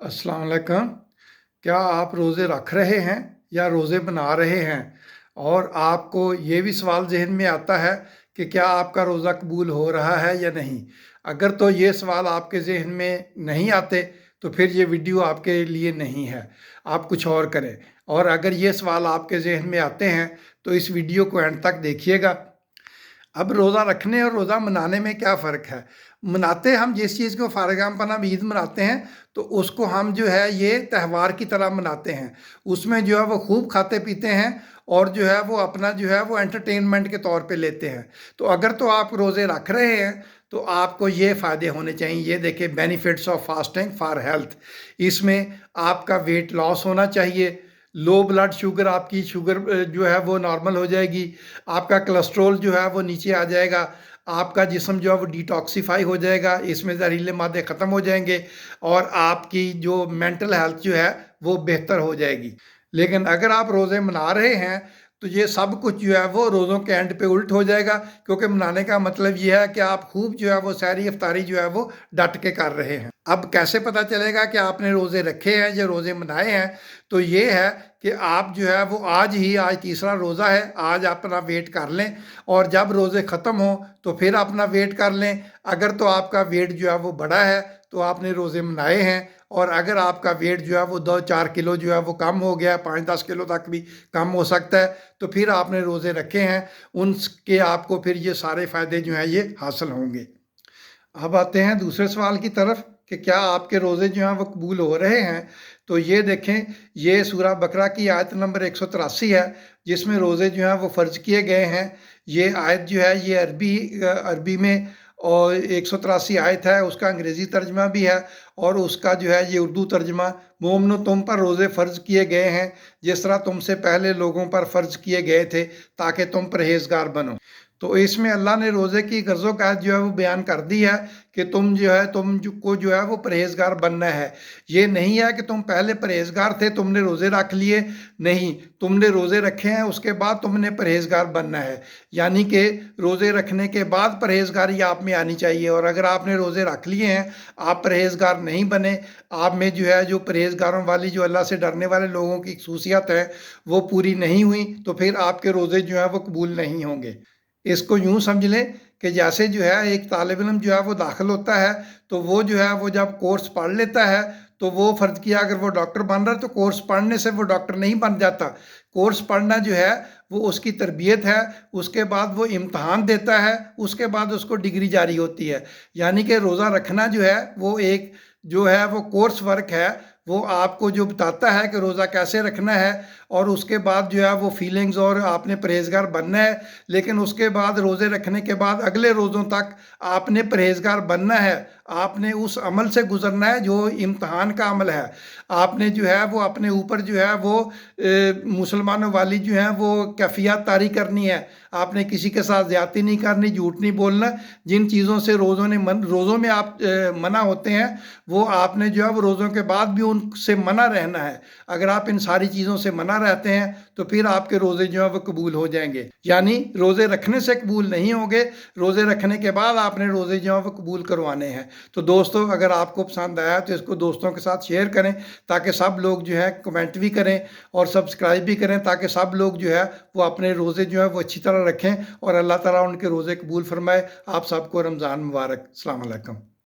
अस्सलाम वालेकुम। क्या आप रोज़े रख रहे हैं या रोज़े बना रहे हैं? और आपको ये भी सवाल ज़हन में आता है कि क्या आपका रोज़ा कबूल हो रहा है या नहीं? अगर तो ये सवाल आपके ज़हन में नहीं आते तो फिर ये वीडियो आपके लिए नहीं है, आप कुछ और करें। और अगर ये सवाल आपके ज़हन में आते हैं तो इस वीडियो को एंड तक देखिएगा। अब रोज़ा रखने और रोज़ा मनाने में क्या फ़र्क है? मनाते हम जिस चीज़ को फ़ारगाम हम ईद मनाते हैं तो उसको हम जो है ये त्यौहार की तरह मनाते हैं। उसमें जो है वो खूब खाते पीते हैं और जो है वो अपना जो है वो एंटरटेनमेंट के तौर पे लेते हैं। तो अगर तो आप रोज़े रख रहे हैं तो आपको ये फ़ायदे होने चाहिए। ये देखिए, benefits of fasting for health. इसमें आपका वेट लॉस होना चाहिए, लो ब्लड शुगर, आपकी शुगर जो है वो नॉर्मल हो जाएगी, आपका कोलेस्ट्रॉल जो है वो नीचे आ जाएगा, आपका जिस्म जो है वो डिटॉक्सिफाई हो जाएगा, इसमें जहरीले मादे ख़त्म हो जाएंगे और आपकी जो मेंटल हेल्थ जो है वो बेहतर हो जाएगी। लेकिन अगर आप रोज़े मना रहे हैं तो ये सब कुछ जो है वो रोज़ों के एंड पे उल्ट हो जाएगा, क्योंकि मनाने का मतलब ये है कि आप खूब जो है वो सहरी इफ्तारी जो है वो डट के कर रहे हैं। अब कैसे पता चलेगा कि आपने रोज़े रखे हैं या रोज़े मनाए हैं? तो ये है कि आप जो है वो आज तीसरा रोज़ा है, आज अपना वेट कर लें और जब रोज़े ख़त्म हो तो फिर अपना वेट कर लें। अगर तो आपका वेट जो है वो बड़ा है तो आपने रोज़े मनाए हैं, और अगर आपका वेट जो है वो 2-4 किलो जो है वो कम हो गया है, 5-10 किलो तक भी कम हो सकता है, तो फिर आपने रोज़े रखे हैं, उनके आपको फिर ये सारे फ़ायदे जो हैं ये हासिल होंगे। अब आते हैं दूसरे सवाल की तरफ कि क्या आपके रोज़े जो हैं वो कबूल हो रहे हैं? तो ये देखें, ये सूरह बकरा की आयत नंबर 183 है, जिसमें रोज़े जो हैं वो फ़र्ज़ किए गए हैं। ये आयत जो है ये अरबी में और 183 आयत है, उसका अंग्रेज़ी तर्जमा भी है और उसका जो है ये उर्दू तर्जमा, मोमिनो तुम पर रोज़े फ़र्ज़ किए गए हैं जिस तरह तुमसे पहले लोगों पर फ़र्ज़ किए गए थे, ताकि तुम परहेज़गार बनो। तो इसमें अल्लाह ने रोज़े की गर्ज़ो कायद जो है वो बयान कर दी है कि तुम को जो है वो परहेज़गार बनना है। ये नहीं है कि तुम पहले परहेज़गार थे, तुमने रोज़े रख लिए, नहीं, तुमने रोज़े रखे हैं उसके बाद तुमने परहेज़गार बनना है। यानी कि रोज़े रखने के बाद परहेज़गारी आप में आनी चाहिए, और अगर आपने रोज़े रख लिए हैं, आप परहेज़गार नहीं बने, आप में जो है जो परहेज़गारों वाली जो अल्लाह से डरने वाले लोगों की ख़ुसूसियत है वो पूरी नहीं हुई, तो फिर आपके रोज़े जो हैं वो कबूल नहीं होंगे। इसको यूँ समझ लें कि जैसे जो है एक तालिब इल्म जो है वो दाखिल होता है तो वो जो है वो जब कोर्स पढ़ लेता है तो वो फ़र्ज़ किया अगर वो डॉक्टर बन रहा है तो कोर्स पढ़ने से वो डॉक्टर नहीं बन जाता। कोर्स पढ़ना जो है वो उसकी तरबियत है, उसके बाद वो इम्तहान देता है, उसके बाद उसको डिग्री जारी होती है। यानी कि रोज़ा रखना जो है वो एक जो है वो कोर्स वर्क है, वो आपको जो बताता है कि रोज़ा कैसे रखना है, और उसके बाद जो है वो फीलिंग्स और आपने परहेज़गार बनना है। लेकिन उसके बाद रोज़े रखने के बाद अगले रोज़ों तक आपने परहेज़गार बनना है, आपने उस अमल से गुज़रना है जो इम्तहान का अमल है। आपने जो है वो अपने ऊपर जो है वो मुसलमानों वाली जो है वो कैफ़ियत तारी करनी है। आपने किसी के साथ ज़्यादती नहीं करनी, झूठ नहीं बोलना। जिन चीज़ों से रोज़ों में आप मना होते हैं, वो आपने जो है वो रोज़ों के बाद भी उनसे मना रहना है। अगर आप इन सारी चीज़ों से मना रहते हैं तो फिर आपके रोज़े जो हैं वो कबूल हो जाएंगे। यानी रोज़े रखने से कबूल नहीं होंगे, रोज़े रखने के बाद आपने रोज़े जो हैं वो कबूल करवाने हैं। तो दोस्तों, अगर आपको पसंद आया तो इसको दोस्तों के साथ शेयर करें, ताकि सब लोग जो है कमेंट भी करें और सब्सक्राइब भी करें, ताकि सब लोग जो है वो अपने रोज़े जो है वो अच्छी तरह रखें और अल्लाह ताला उनके रोज़े कबूल फरमाए। आप सबको रमज़ान मुबारक। अस्सलाम वालेकुम।